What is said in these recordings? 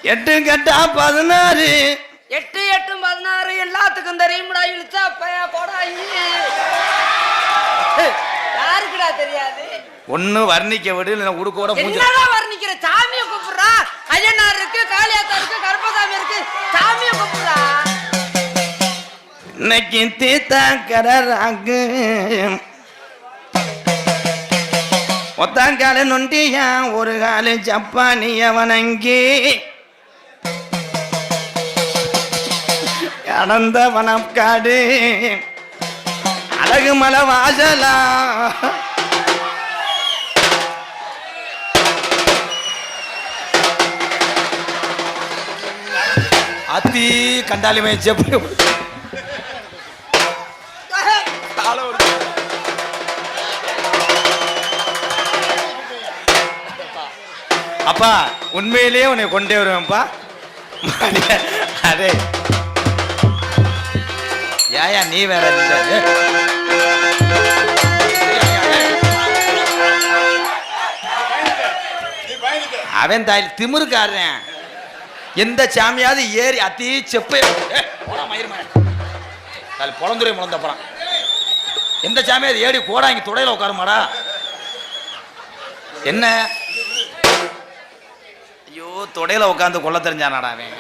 8 கட்டா 16 8 8 16 எல்லாத்துக்கும் தெரியும்டா. இழுச்சா பையா போடாயி யாருக்குடா தெரியாது? ஒண்ணு வர்ணிக்க விடு, இல்ல உடுக்கோட மூஞ்சி. என்னடா வர்ணிக்கிற? சாமியை கூப்பிடுறா. ஐயனார் இருக்கு, காளியாத்தா இருக்கு, கருப்பசாமி இருக்கு, சாமியை கூப்பிடுறா. இன்னைக்கு தீத்தா கரராக்கு ஒத்தாங்கால நொண்டியா ஒரு காலு ஜப்பானிய வணங்கி கடந்த வனக்காடு அழகு மலை வாசலா அத்தி கண்டாலி மேய்ச்ச அப்பா உண்மையிலேயே உன்னை கொண்டே வருவேன்ப்பா. அதே ஏயா நீ வேற அவன் தாய் திமிருக்காரன். எந்த சாமியாவது ஏறி அத்தி செப்ப பொழந்துரை முழந்தப்பறான். எந்த சாமியாவது ஏறி கோடாங்கி துடையில உட்காருமாடா? என்ன ஐயோ தொடையில உட்காந்து கொள்ள தெரிஞ்சானாடா அவன்.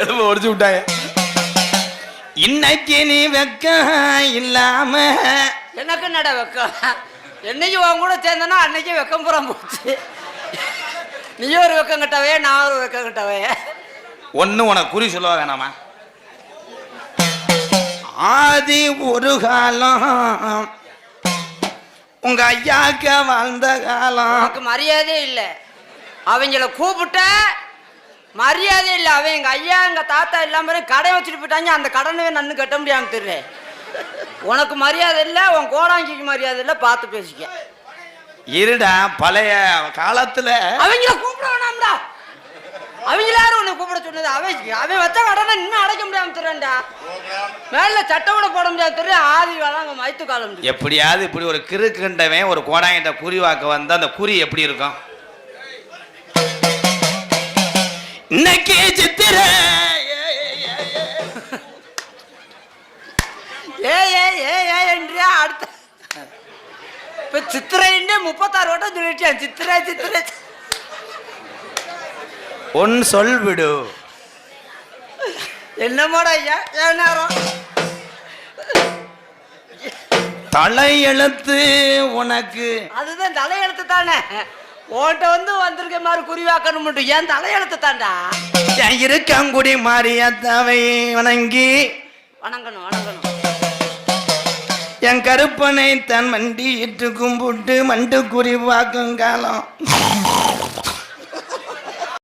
எலும்பு ஒடிச்சு விட்டாங்க. இன்னைக்கு நீ வெக்க இல்லாம எனக்கு நட வெக்கம். என்னைக்கு உன் கூட சேர்ந்தனா அன்னைக்கு வெக்கம் புறம் போச்சு. நீ ஒரு வெக்கம் கட்டவே, நான் ஒரு வெக்கம் கட்டவே. ஒண்ணு உனக்கு குறி சொல்ல வேணாமா? ஆதி ஒரு காலம் உங்க ஐயாக்க வாழ்ந்த காலம். உனக்கு மரியாதை இல்லை. அவங்கள கூப்பிட்ட மரியாதை இல்லை. அவன் எங்க ஐயா எங்க தாத்தா இல்லாம கடை வச்சுட்டு போயிட்டாங்க. அந்த கடனவே நன்னு கட்ட முடியாம தெரியல. உனக்கு மரியாதை இல்லை, உன் கோடாங்கிக்கு மரியாதை இல்லை. பார்த்து பேசிக்க. இருடா, பழைய காலத்துல அவங்கள கூப்பிட வேணாம்டா. அவங்க யாரும் உன்னை கூப்பிட சொன்னது? அவன் வச்ச கடனை இன்னும் அடைக்க முடியாம தெரியாண்டா. மேல சட்டை கூட போட முடியாது தெரியும். ஆதி வேணாங்க மைத்து காலம். எப்படியாவது இப்படி ஒரு கிறுக்குண்டவன் ஒரு கோடாங்கிட்ட குறி வாக்க வந்தா அந்த குறி எப்படி இருக்கும்? இன்னைக்கு சித்திர ஏ அடுத்த இப்ப சித்திரைன்னு 36 வட்டம் சொல்லிட்டேன். சித்திரை சித்திரை ஒன் சொல் விடு. என்னமோட ஐயா ஏன் நேரம் தலையெழுத்து உனக்கு. அதுதான் தலையெழுத்து தானே. ஓட்ட வந்திருக்க மாதிரி குறிவாக்கணும் மட்டும். ஏன் தலையெழுத்து தாண்டா. இருக்கங்குடி மாரியாத்தாவை வணங்கி வணங்கணும் வணங்கணும். என் கருப்பனை தன் மண்டி இட்டு கும்பிட்டு மண்டு குறிவாக்கும் காலம்.